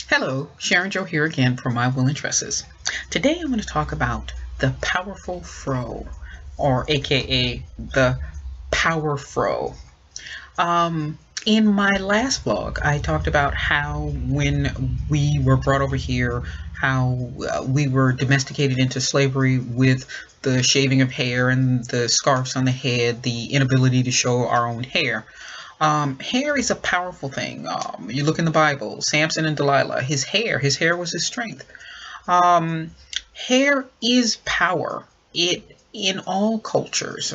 Hello, Sharon Joe here again from My Will and Tresses. Today I'm going to talk about the powerful fro, or aka the Power-Fro. In my last vlog, I talked about how when we were brought over here, how we were domesticated into slavery with the shaving of hair and the scarves on the head, the inability to show our own hair. Hair is a powerful thing. You look in the Bible, Samson and Delilah, his hair was his strength. Um, Hair is power. In all cultures,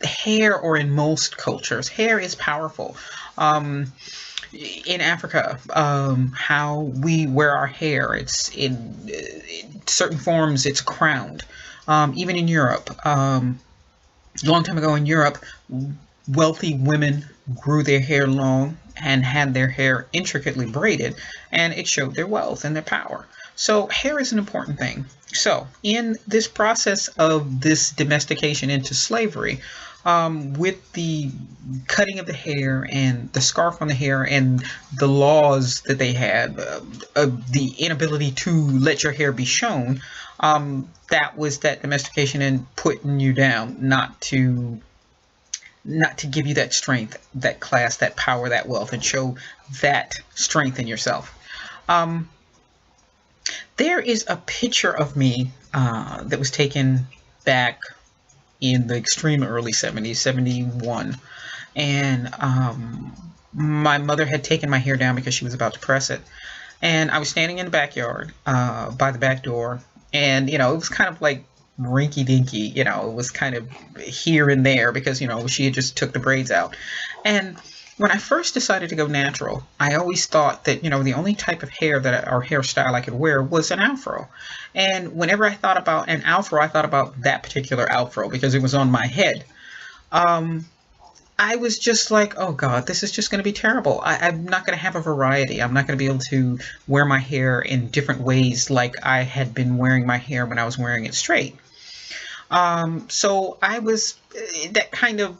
hair, or in most cultures, hair is powerful. Um, in Africa, how we wear our hair, in certain forms, it's crowned. Even in Europe, a long time ago in Europe, wealthy women grew their hair long and had their hair intricately braided, and it showed their wealth and their power. So, hair is an important thing. So, in this process of this domestication into slavery, with the cutting of the hair and the scarf on the hair and the laws that they had, the inability to let your hair be shown, that was that domestication and putting you down, not to give you that strength, that class, that power, that wealth, and show that strength in yourself. Um, there is a picture of me that was taken back in the extreme early 70s, 71. And my mother had taken my hair down because she was about to press it. And I was standing in the backyard by the back door. And, it was kind of like rinky dinky, it was kind of here and there because, she had just took the braids out. And when I first decided to go natural, I always thought that, the only type of hair or hairstyle I could wear was an afro. And whenever I thought about an afro, I thought about that particular afro because it was on my head. Um, I was just like, oh God, this is just going to be terrible. I'm not going to have a variety. I'm not going to be able to wear my hair in different ways like I had been wearing my hair when I was wearing it straight. So that kind of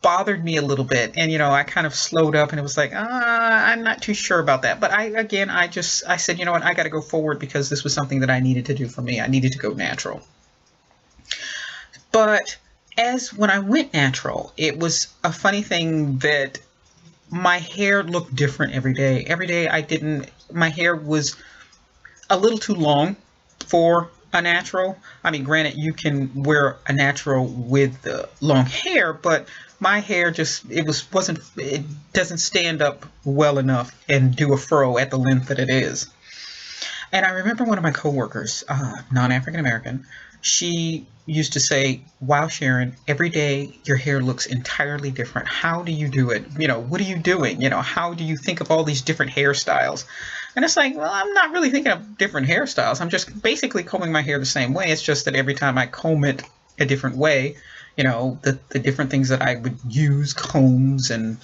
bothered me a little bit. And, I kind of slowed up and it was like, I'm not too sure about that. But I said, you know what, I got to go forward because this was something that I needed to do for me. I needed to go natural. But as when I went natural, it was a funny thing that my hair looked different every day. Every day my hair was a little too long for a natural. I mean, granted, you can wear a natural with long hair, but my hair it doesn't stand up well enough and do a fro at the length that it is. And I remember one of my coworkers, non-African American, she used to say, wow, Sharon, every day your hair looks entirely different. How do you do it? What are you doing? How do you think of all these different hairstyles? And it's like, well, I'm not really thinking of different hairstyles. I'm just basically combing my hair the same way. It's just that every time I comb it a different way, the different things that I would use, combs and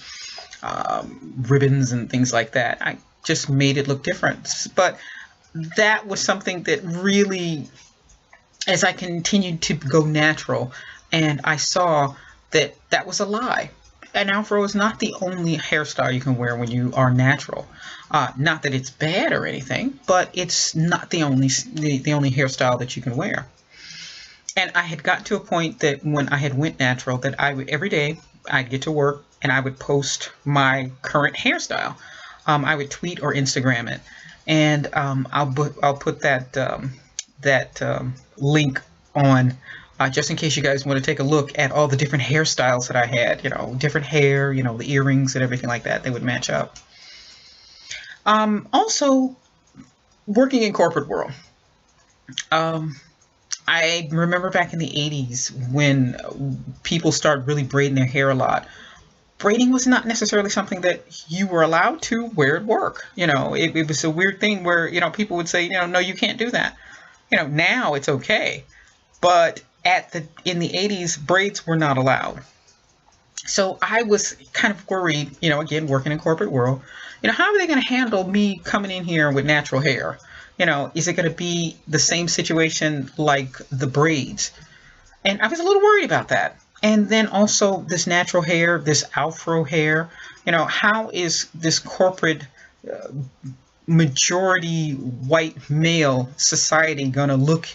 ribbons and things like that, I just made it look different. But that was something that really, as I continued to go natural, and I saw that that was a lie. An afro is not the only hairstyle you can wear when you are natural. Not that it's bad or anything, but it's not the only hairstyle that you can wear. And I had got to a point that when I had went natural, that I would every day I'd get to work and I would post my current hairstyle. I would tweet or Instagram it, and I'll put that link on just in case you guys want to take a look at all the different hairstyles that I had. Different hair, the earrings and everything like that. They would match up. Also, working in corporate world. Um, I remember back in the 80s when people started really braiding their hair a lot. Braiding was not necessarily something that you were allowed to wear at work. It was a weird thing where, people would say, no, you can't do that. Now it's okay. But in the 80s, braids were not allowed. So I was kind of worried, again, working in corporate world, how are they going to handle me coming in here with natural hair? Is it going to be the same situation like the braids? And I was a little worried about that. And then also this natural hair, this afro hair, how is this corporate uh, majority white male society gonna look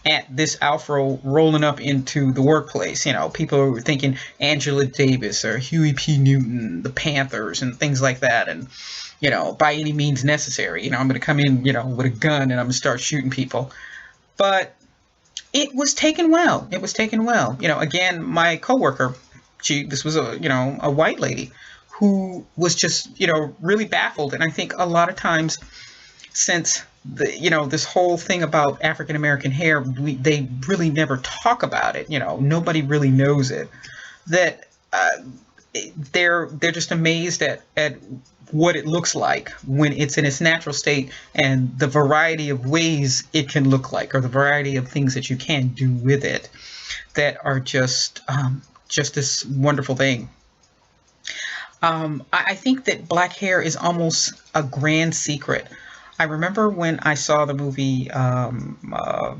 at this afro rolling up into the workplace? People are thinking Angela Davis or Huey P. Newton, the Panthers, and things like that. And, by any means necessary, I'm going to come in, with a gun, and I'm going to start shooting people. But it was taken well. It was taken well. Again, my coworker, this was a white lady who was just, really baffled. And I think a lot of times, since this whole thing about African American hair, they really never talk about it. Nobody really knows it. That they're just amazed at what it looks like when it's in its natural state, and the variety of ways it can look like, or the variety of things that you can do with it, that are just this wonderful thing. I think that black hair is almost a grand secret. I remember when I saw the movie, what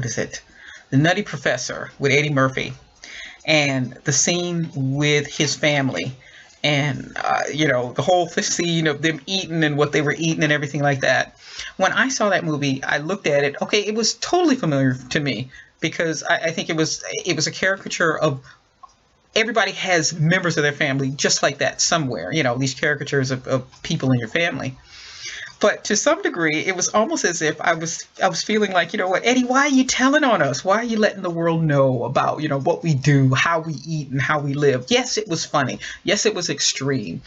is it? The Nutty Professor with Eddie Murphy, and the scene with his family, and the whole scene of them eating and what they were eating and everything like that. When I saw that movie, I looked at it. Okay, it was totally familiar to me, because I think it was a caricature of everybody has members of their family just like that somewhere. These caricatures of people in your family. But to some degree, it was almost as if I was feeling like, what, Eddie, why are you telling on us? Why are you letting the world know about, what we do, how we eat, and how we live? Yes, it was funny. Yes, it was extreme.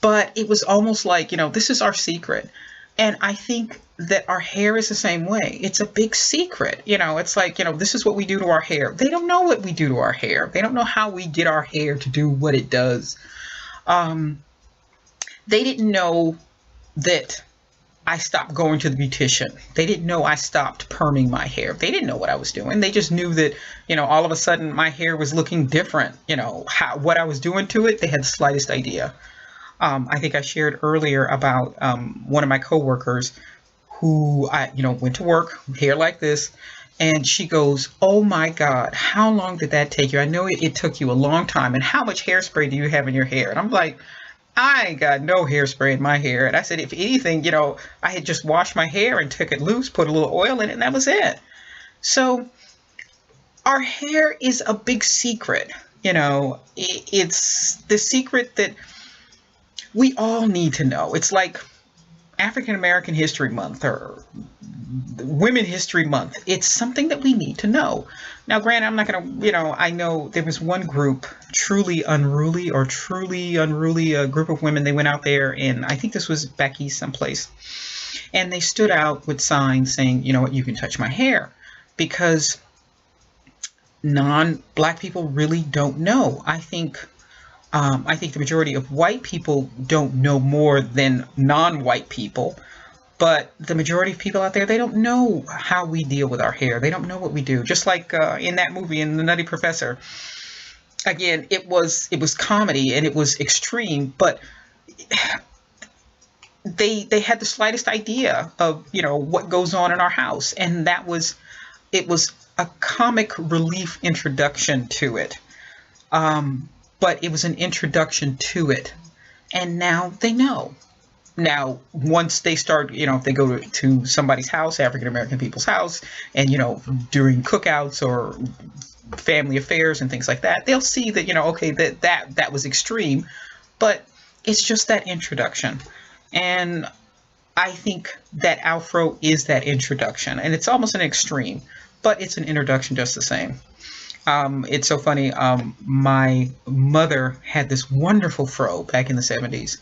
But it was almost like, this is our secret. And I think that our hair is the same way. It's a big secret. It's like, this is what we do to our hair. They don't know what we do to our hair. They don't know how we get our hair to do what it does. They didn't know that I stopped going to the beautician. They didn't know I stopped perming my hair. They didn't know what I was doing. They just knew that, all of a sudden my hair was looking different. What I was doing to it, they had the slightest idea. I think I shared earlier about one of my coworkers who went to work, hair like this, and she goes, "Oh my God, how long did that take you? I know it took you a long time. And how much hairspray do you have in your hair?" And I'm like, I ain't got no hairspray in my hair. And I said, if anything, I had just washed my hair and took it loose, put a little oil in it, and that was it. So our hair is a big secret. It's the secret that we all need to know. It's like African American History Month or Women History Month. It's something that we need to know. Now, granted, I'm not going to, I know there was one group, Truly Unruly, a group of women. They went out there, and I think this was back east someplace, and they stood out with signs saying, "You know what, you can touch my hair," because non-black people really don't know. I think the majority of white people don't know more than non-white people. But the majority of people out there, they don't know how we deal with our hair. They don't know what we do. Just like in that movie, in The Nutty Professor. Again, it was comedy and it was extreme, but they had the slightest idea of what goes on in our house, and it was a comic relief introduction to it. But it was an introduction to it, and now they know. Now, once they start, if they go to somebody's house, African American people's house, and, during cookouts or family affairs and things like that, they'll see that, okay, that was extreme, but it's just that introduction. And I think that Afro is that introduction, and it's almost an extreme, but it's an introduction just the same. It's so funny. My mother had this wonderful fro back in the 70s.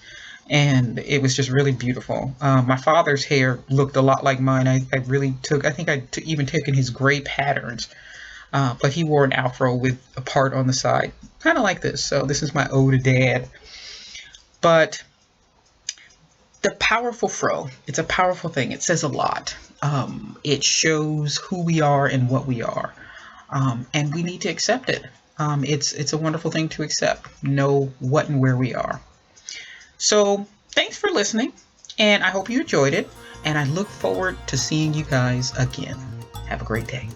And it was just really beautiful. My father's hair looked a lot like mine. I think I even taken his gray patterns. But he wore an afro with a part on the side, kind of like this. So this is my ode to Dad. But the powerful fro, it's a powerful thing. It says a lot. It shows who we are and what we are. And we need to accept it. It's a wonderful thing to accept, know what and where we are. So thanks for listening, and I hope you enjoyed it, and I look forward to seeing you guys again. Have a great day.